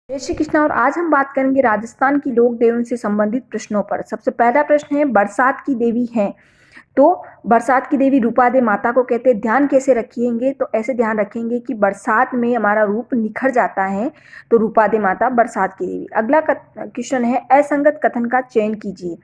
जय श्री कृष्णा। और आज हम बात करेंगे राजस्थान की लोक देवों से संबंधित प्रश्नों पर। सबसे पहला प्रश्न है, बरसात की देवी है तो बरसात की देवी रूपादे माता को कहते हैं। ध्यान कैसे रखेंगे? तो ऐसे ध्यान रखेंगे कि बरसात में हमारा रूप निखर जाता है तो रूपादे माता बरसात की देवी। अगला क्वेश्चन है, असंगत कथन का चयन कीजिए।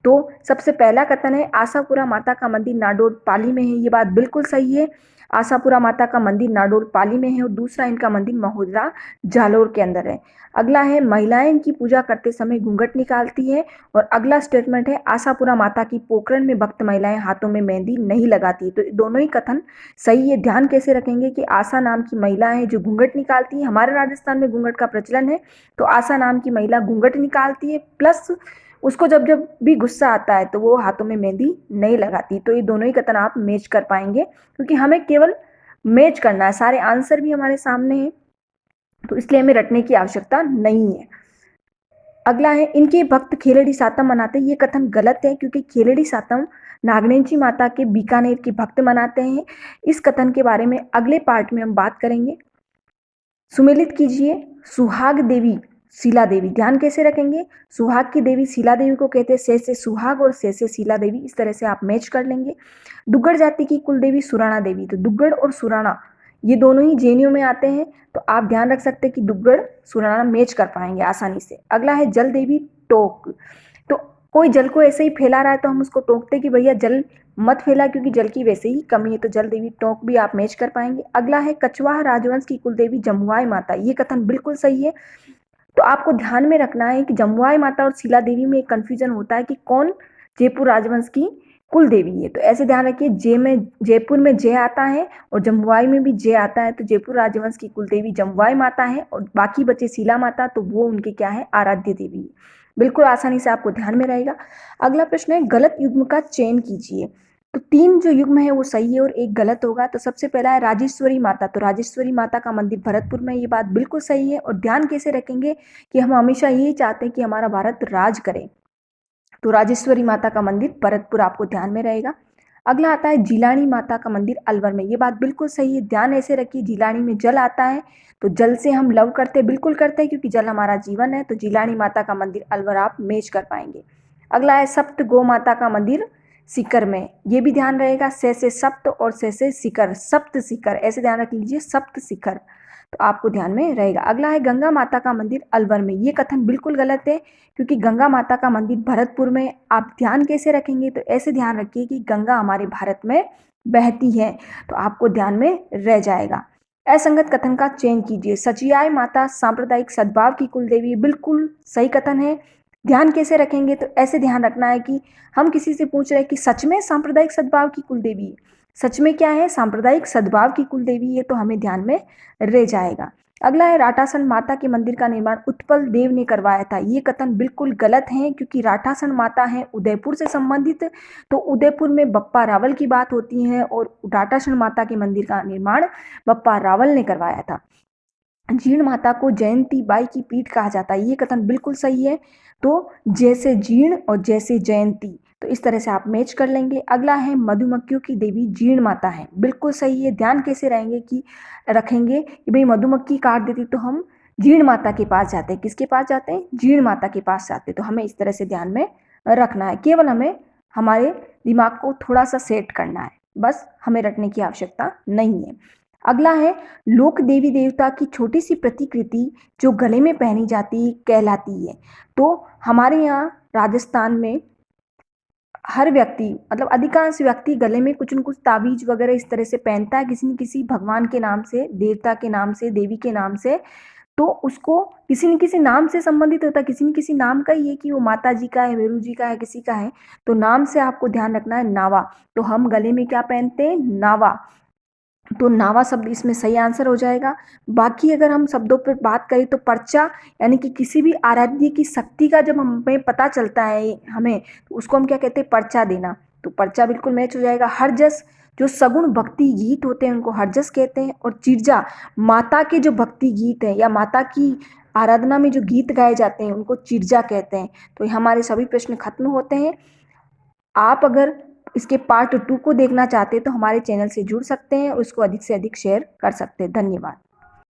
तो सबसे पहला कथन है, आशापुरा माता का मंदिर नाडोल पाली में है। ये बात बिल्कुल सही है। आशापुरा माता का मंदिर नाडोल पाली में है और दूसरा इनका मंदिर महोदरा जालोर के अंदर है। अगला है, महिलाएं इनकी पूजा करते समय घूंघट निकालती है। और अगला स्टेटमेंट है, आशापुरा माता की पोखरण में भक्त महिलाएं हाथों में मेहंदी नहीं लगाती। तो दोनों ही कथन सही है। ध्यान कैसे रखेंगे कि आशा नाम की महिला है जो घूंघट निकालती है। हमारे राजस्थान में घूंघट का प्रचलन है तो आशा नाम की महिला घूंघट निकालती है, प्लस उसको जब जब भी गुस्सा आता है तो वो हाथों में मेहंदी नहीं लगाती। तो ये दोनों ही कथन आप मैच कर पाएंगे क्योंकि हमें केवल मैच करना है, सारे आंसर भी हमारे सामने हैं तो इसलिए हमें रटने की आवश्यकता नहीं है। अगला है, इनके भक्त खेलड़ी सातम मनाते हैं। ये कथन गलत है क्योंकि खेलड़ी सातम नागनेची माता के बीकानेर के भक्त मनाते हैं। इस कथन के बारे में अगले पार्ट में हम बात करेंगे। सुमेलित कीजिए, सुहाग देवी शीला देवी। ध्यान कैसे रखेंगे? सुहाग की देवी शीला देवी को कहते हैं। से सुहाग और से शीला देवी, इस तरह से आप मैच कर लेंगे। दुग्गड़ जाति की कुल देवी सुराणा देवी। तो दुग्गड़ और सुराणा ये दोनों ही जेनियों में आते हैं तो आप ध्यान रख सकते हैं कि दुग्गड़ सुराणा मैच कर पाएंगे आसानी से। अगला है, जल देवी टोक। तो कोई जल को ऐसे ही फैला रहा है तो हम उसको टोकते कि भैया जल मत फैला क्योंकि जल की वैसे ही कमी है। तो जल देवी टोक भी आप मैच कर पाएंगे। अगला है, कछवाहा राजवंश की कुल देवी जमुआई माता। ये कथन बिल्कुल सही है। तो आपको ध्यान में रखना है कि जमुआई माता और शीला देवी में एक कंफ्यूजन होता है कि कौन जयपुर राजवंश की कुल देवी है। तो ऐसे ध्यान रखिए, जयपुर में जय आता है और जमुआई में भी जय आता है। तो जयपुर राजवंश की कुल देवी जमुआई माता है और बाकी बचे शीला माता, तो वो उनके क्या है, आराध्य देवी है। बिल्कुल आसानी से आपको ध्यान में रहेगा। अगला प्रश्न है, गलत युग्म का चयन कीजिए। तो 3 जो युग्म है वो सही है और एक गलत होगा। तो सबसे पहला है राजेश्वरी माता। तो राजेश्वरी माता का मंदिर भरतपुर में, ये बात बिल्कुल सही है। और ध्यान कैसे रखेंगे कि हम हमेशा यही चाहते हैं कि हमारा भारत राज करे। तो राजेश्वरी माता का मंदिर भरतपुर आपको ध्यान में रहेगा। अगला आता है, जिलानी माता का मंदिर अलवर में। ये बात बिल्कुल सही है। ध्यान ऐसे रखिए, जिलानी में जल आता है तो जल से हम लव करते हैं, बिल्कुल करते हैं क्योंकि जल हमारा जीवन है। तो जिलानी माता का मंदिर अलवर आप मैच कर पाएंगे। अगला है, सप्त गो माता का मंदिर सीकर में। ये भी ध्यान रहेगा, से सप्त और से शिखर, सप्त शिखर ऐसे ध्यान रख लीजिए, सप्त शिखर। तो आपको ध्यान में रहेगा। अगला है, गंगा माता का मंदिर अलवर में। ये कथन बिल्कुल गलत है क्योंकि गंगा माता का मंदिर भरतपुर में। आप ध्यान कैसे रखेंगे? तो ऐसे ध्यान रखिए कि गंगा हमारे भारत में बहती है तो आपको ध्यान में रह जाएगा। असंगत कथन का चयन कीजिए। सचियाय माता सांप्रदायिक सद्भाव की कुल देवी, बिल्कुल सही कथन है। ध्यान कैसे रखेंगे? तो ऐसे ध्यान रखना है कि हम किसी से पूछ रहे हैं कि सच में सांप्रदायिक सद्भाव की कुल देवी है, सच में क्या है, सांप्रदायिक सद्भाव की कुल देवी है, तो हमें ध्यान में रह जाएगा। अगला है, राठासन माता के मंदिर का निर्माण उत्पल देव ने करवाया था। ये कथन बिल्कुल गलत है क्योंकि राठासन माता है उदयपुर से संबंधित। तो उदयपुर में बप्पा रावल की बात होती है और राठासन माता के मंदिर का निर्माण बप्पा रावल ने करवाया था। जीर्ण माता को जयंती बाई की पीठ कहा जाता है। ये कथन बिल्कुल सही है। तो जैसे जीर्ण और जैसे जयंती, तो इस तरह से आप मैच कर लेंगे। अगला है, मधुमक्खियों की देवी जीर्ण माता है। बिल्कुल सही है। ध्यान कैसे रहेंगे कि रखेंगे कि भाई मधुमक्खी काट देती तो हम जीर्ण माता के पास जाते हैं। किसके पास जाते हैं? जीर्ण माता के पास जाते हैं। तो हमें इस तरह से ध्यान में रखना है। केवल हमें हमारे दिमाग को थोड़ा सा सेट करना है, बस हमें रटने की आवश्यकता नहीं है। अगला है, लोक देवी देवता की छोटी सी प्रतिकृति जो गले में पहनी जाती कहलाती है। तो हमारे यहाँ राजस्थान में हर व्यक्ति, मतलब अधिकांश व्यक्ति गले में कुछ न कुछ ताबीज वगैरह इस तरह से पहनता है किसी न किसी भगवान के नाम से, देवता के नाम से, देवी के नाम से। तो उसको किसी न किसी नाम से संबंधित होता है, किसी न किसी नाम का ही है कि वो माता जी का है, वेरू जी का है, किसी का है। तो नाम से आपको ध्यान रखना है, नावा। तो हम गले में क्या पहनते हैं? नावा। तो नावा शब्द इसमें सही आंसर हो जाएगा। बाकी अगर हम शब्दों पर बात करें तो पर्चा, यानी कि किसी भी आराध्य की शक्ति का जब हमें पता चलता है हमें, तो उसको हम क्या कहते हैं? पर्चा देना। तो पर्चा बिल्कुल मैच हो जाएगा। हरजस, जो सगुण भक्ति गीत होते हैं उनको हरजस कहते हैं। और चिर्जा, माता के जो भक्ति गीत हैं या माता की आराधना में जो गीत गाए जाते हैं उनको चिर्जा कहते हैं। तो हमारे सभी प्रश्न खत्म होते हैं। आप अगर इसके पार्ट 2 को देखना चाहते हैं तो हमारे चैनल से जुड़ सकते हैं और उसको अधिक से अधिक शेयर कर सकते हैं। धन्यवाद।